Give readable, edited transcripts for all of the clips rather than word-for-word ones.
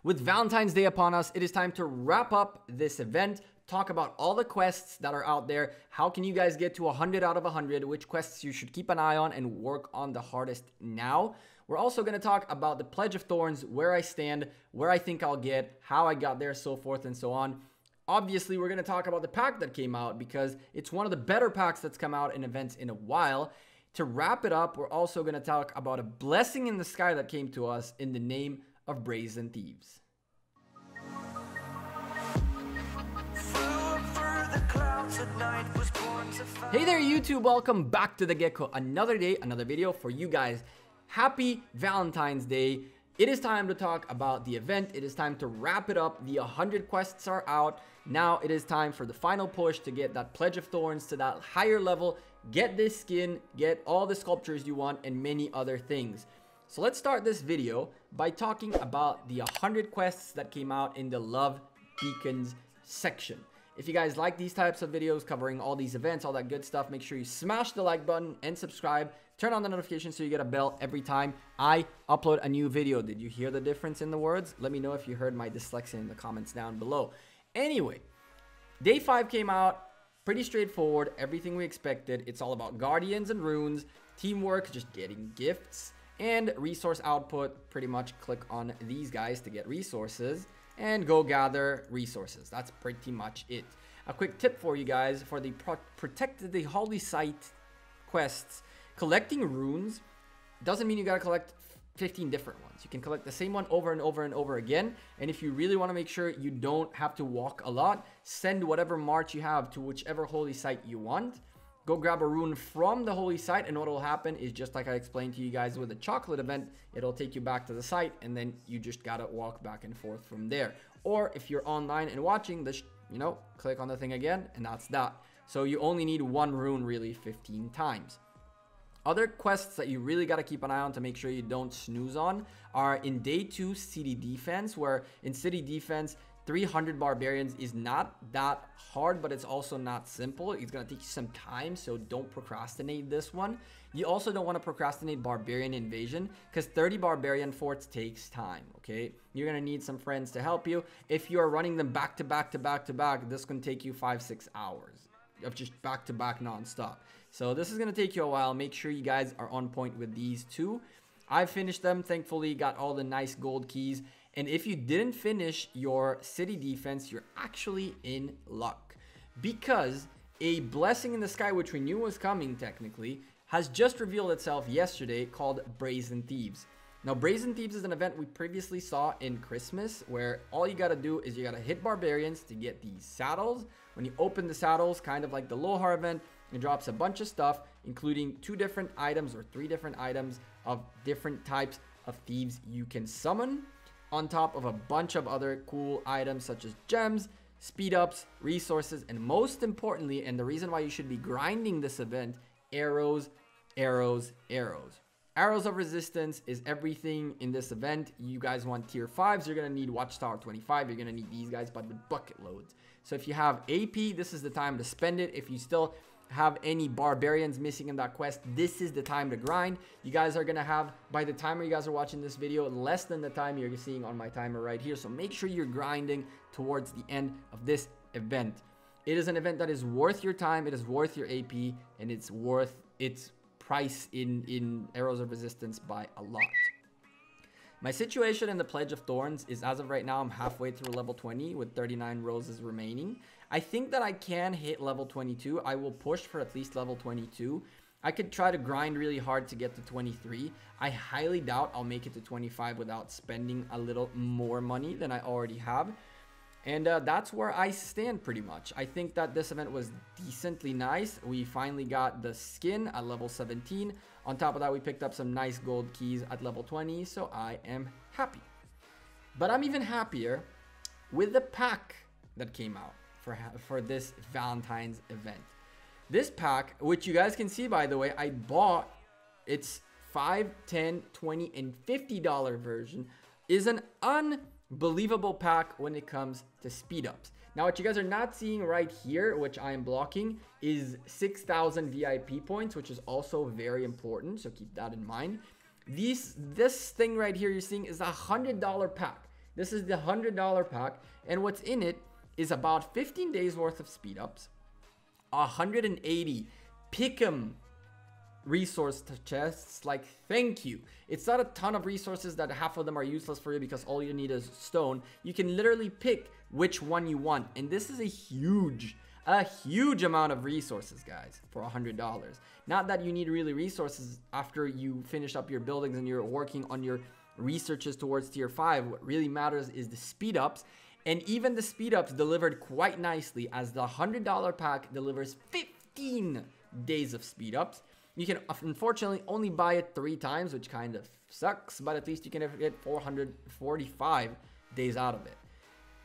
With Valentine's Day upon us, it is time to wrap up this event, talk about all the quests that are out there, how can you guys get to 100 out of 100, which quests you should keep an eye on and work on the hardest now. We're also going to talk about the Pledge of Thorns, where I stand, where I think I'll get, how I got there, so forth and so on. Obviously, we're going to talk about the pack that came out because it's one of the better packs that's come out in events in a while. To wrap it up, we're also going to talk about a blessing in the sky that came to us in the name of Brazen Thieves. Hey there YouTube, welcome back to the Gekko. Another day, another video for you guys. Happy Valentine's Day. It is time to talk about the event. It is time to wrap it up. The 100 quests are out. Now it is time for the final push to get that Pledge of Thorns to that higher level. Get this skin, get all the sculptures you want, and many other things. So let's start this video by talking about the 100 quests that came out in the Love Beacons section. If you guys like these types of videos covering all these events, all that good stuff, make sure you smash the like button and subscribe. Turn on the notification so you get a bell every time I upload a new video. Did you hear the difference in the words? Let me know if you heard my dyslexia in the comments down below. Anyway, day 5 came out. Pretty straightforward. Everything we expected. It's all about guardians and runes, teamwork, just getting gifts, and resource output. Pretty much click on these guys to get resources and go gather resources. That's pretty much it. A quick tip for you guys for the Protect the Holy Site quests. Collecting runes doesn't mean you gotta collect 15 different ones. You can collect the same one over and over and over again. And if you really want to make sure you don't have to walk a lot, send whatever march you have to whichever holy site you want. Go grab a rune from the holy site, and what will happen is just like I explained to you guys with the chocolate event, it'll take you back to the site, and then you just gotta walk back and forth from there. Or if you're online and watching this, click on the thing again, and that's that. So you only need one rune really 15 times. Other quests that you really got to keep an eye on to make sure you don't snooze on are in day 2 city defense, where in city defense 300 barbarians is not that hard, but it's also not simple. It's going to take you some time, so don't procrastinate this one. You also don't want to procrastinate barbarian invasion because 30 barbarian forts takes time, okay? You're going to need some friends to help you. If you are running them back to back to back to back, this can take you 5-6 hours of just back to back non-stop. So this is going to take you a while. Make sure you guys are on point with these two. I finished them, thankfully, got all the nice gold keys. And if you didn't finish your city defense, you're actually in luck. Because a blessing in the sky, which we knew was coming technically, has just revealed itself yesterday, called Brazen Thieves. Now, Brazen Thieves is an event we previously saw in Christmas, where all you got to do is you got to hit barbarians to get these saddles. When you open the saddles, kind of like the Lohar event, it drops a bunch of stuff, including 2 different items or 3 different items of different types of thieves you can summon, on top of a bunch of other cool items such as gems, speed ups, resources, and most importantly, and the reason why you should be grinding this event, arrows, arrows, arrows. Arrows of Resistance is everything in this event. You guys want tier 5s, you're going to need Watchtower 25. You're going to need these guys by the bucket loads. So if you have AP, this is the time to spend it. If you still have any barbarians missing in that quest, this is the time to grind. You guys are going to have, by the time you guys are watching this video, less than the time you're seeing on my timer right here. So make sure you're grinding towards the end of this event. It is an event that is worth your time. It is worth your AP, and it's worth its price in Arrows of Resistance by a lot. My situation in the Pledge of Thorns is, as of right now, I'm halfway through level 20 with 39 roses remaining. I think that I can hit level 22. I will push for at least level 22. I could try to grind really hard to get to 23. I highly doubt I'll make it to 25 without spending a little more money than I already have. And that's where I stand pretty much. I think that this event was decently nice. We finally got the skin at level 17. On top of that, we picked up some nice gold keys at level 20. So I am happy. But I'm even happier with the pack that came out for this Valentine's event. This pack, which you guys can see, by the way, I bought. It's $5, $10, $20, and $50 version. Is an unbelievable pack when it comes to speed ups. Now, what you guys are not seeing right here, which I am blocking, is 6,000 VIP points, which is also very important. So keep that in mind. This thing right here you're seeing is a $100 pack. This is the $100 pack, and what's in it is about 15 days worth of speed ups, 180 pick'em resource chests. Like, thank you. It's not a ton of resources that half of them are useless for you because all you need is stone. You can literally pick which one you want, and this is a huge amount of resources, guys, for $100. Not that you need really resources after you finish up your buildings and you're working on your researches towards tier 5. What really matters is the speed ups, and even the speed ups delivered quite nicely, as the $100 pack delivers 15 days of speed ups. You can unfortunately only buy it 3 times, which kind of sucks, but at least you can get 445 days out of it.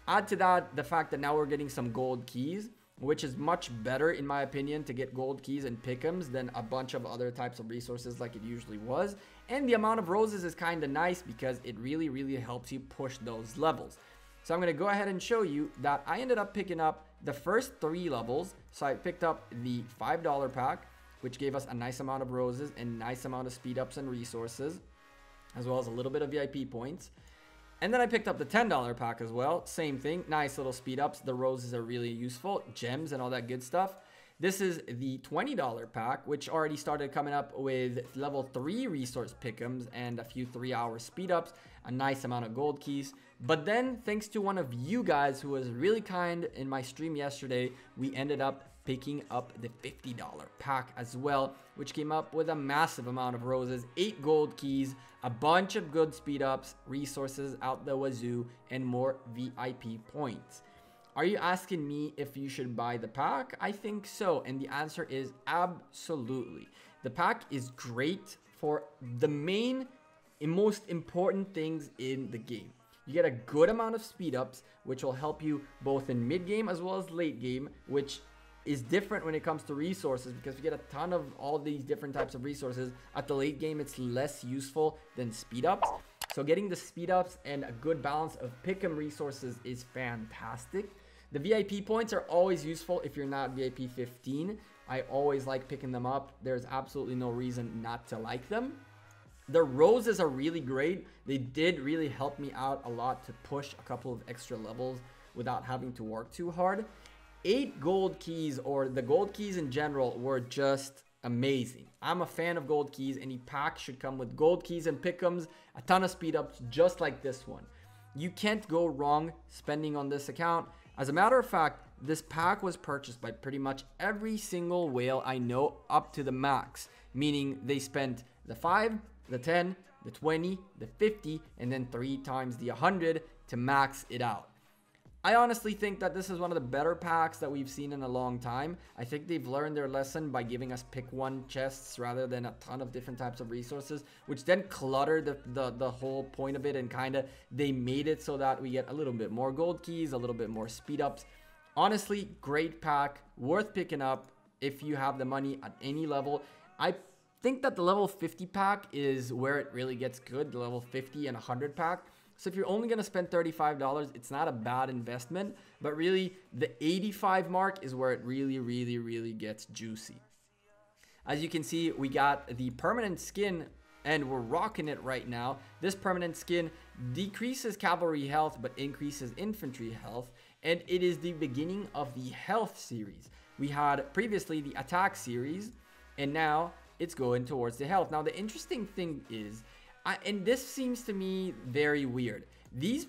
Add to that the fact that now we're getting some gold keys, which is much better in my opinion to get gold keys and pick'ems than a bunch of other types of resources like it usually was. And the amount of roses is kind of nice because it really helps you push those levels. So I'm going to go ahead and show you that I ended up picking up the first 3 levels. So I picked up the $5 pack, which gave us a nice amount of roses and nice amount of speed ups and resources, as well as a little bit of VIP points. And then I picked up the $10 pack as well. Same thing, nice little speed ups. The roses are really useful, gems and all that good stuff. This is the $20 pack, which already started coming up with level 3 resource pick'ems and a few 3-hour speed ups, a nice amount of gold keys. But then, thanks to one of you guys who was really kind in my stream yesterday, we ended up picking up the $50 pack as well, which came up with a massive amount of roses, 8 gold keys, a bunch of good speed ups, resources out the wazoo, and more VIP points. Are you asking me if you should buy the pack? I think so, and the answer is absolutely. The pack is great for the main and most important things in the game. You get a good amount of speed ups, which will help you both in mid game as well as late game, which is different when it comes to resources because we get a ton of all these different types of resources. At the late game, it's less useful than speed ups. So getting the speed ups and a good balance of pick'em resources is fantastic. The VIP points are always useful if you're not VIP 15. I always like picking them up. There's absolutely no reason not to like them. The roses are really great. They did really help me out a lot to push a couple of extra levels without having to work too hard. 8 gold keys, or the gold keys in general, were just amazing. I'm a fan of gold keys. Any pack should come with gold keys and pick'ems, a ton of speed ups just like this one. You can't go wrong spending on this account. As a matter of fact, this pack was purchased by pretty much every single whale I know up to the max, meaning they spent the 5, the 10, the 20, the 50, and then 3 times the 100 to max it out. I honestly think that this is one of the better packs that we've seen in a long time. I think they've learned their lesson by giving us pick 1 chests rather than a ton of different types of resources, which then cluttered the whole point of it, and kind of they made it so that we get a little bit more gold keys, a little bit more speed ups. Honestly, great pack, worth picking up if you have the money at any level. I think that the level 50 pack is where it really gets good, the level 50 and 100 pack. So if you're only going to spend $35, it's not a bad investment, but really the 85 mark is where it really gets juicy. As you can see, we got the permanent skin and we're rocking it right now. This permanent skin decreases cavalry health but increases infantry health, and it is the beginning of the health series. We had previously the attack series, and now it's going towards the health. Now the interesting thing is, and this seems to me very weird, these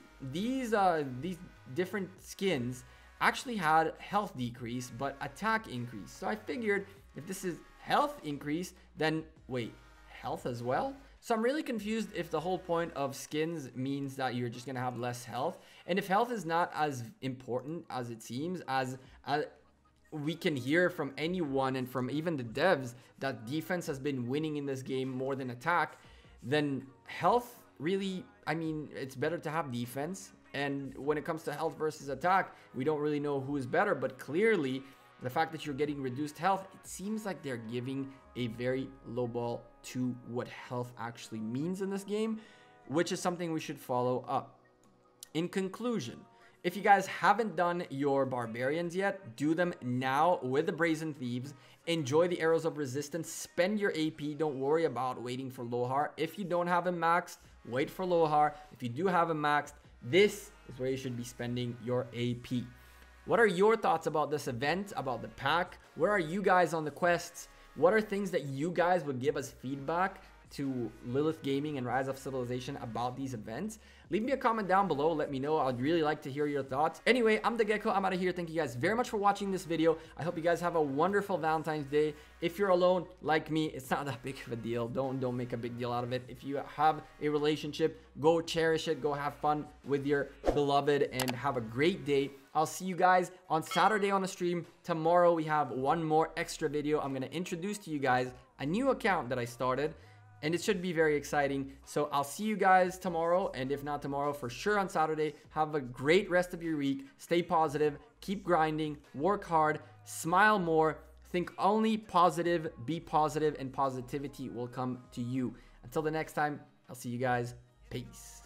different skins actually had health decrease but attack increase. So I figured if this is health increase, then wait, health as well? So I'm really confused if the whole point of skins means that you're just gonna have less health, and if health is not as important as it seems, as we can hear from anyone and from even the devs that defense has been winning in this game more than attack, then health really, I mean, it's better to have defense. And when it comes to health versus attack, we don't really know who is better, but clearly the fact that you're getting reduced health, it seems like they're giving a very low ball to what health actually means in this game, which is something we should follow up. In conclusion, if you guys haven't done your barbarians yet, do them now with the brazen thieves. Enjoy the arrows of resistance, spend your AP, don't worry about waiting for Lohar. If you don't have him maxed, wait for Lohar. If you do have him maxed, This is where you should be spending your AP. What are your thoughts about this event, about the pack? Where are you guys on the quests? What are things that you guys would give us feedback to Lilith Gaming and Rise of Civilization about these events? Leave me a comment down below. Let me know. I'd really like to hear your thoughts. Anyway, I'm the Gekko. I'm out of here. Thank you guys very much for watching this video. I hope you guys have a wonderful Valentine's Day. If you're alone like me, it's not that big of a deal. Don't make a big deal out of it. If you have a relationship, go cherish it. Go have fun with your beloved and have a great day. I'll see you guys on Saturday on the stream. Tomorrow we have one more extra video. I'm going to introduce to you guys a new account that I started, and it should be very exciting. So I'll see you guys tomorrow, and if not tomorrow, for sure on Saturday. Have a great rest of your week. Stay positive, keep grinding, work hard, smile more, think only positive, be positive, and positivity will come to you. Until the next time, I'll see you guys. Peace.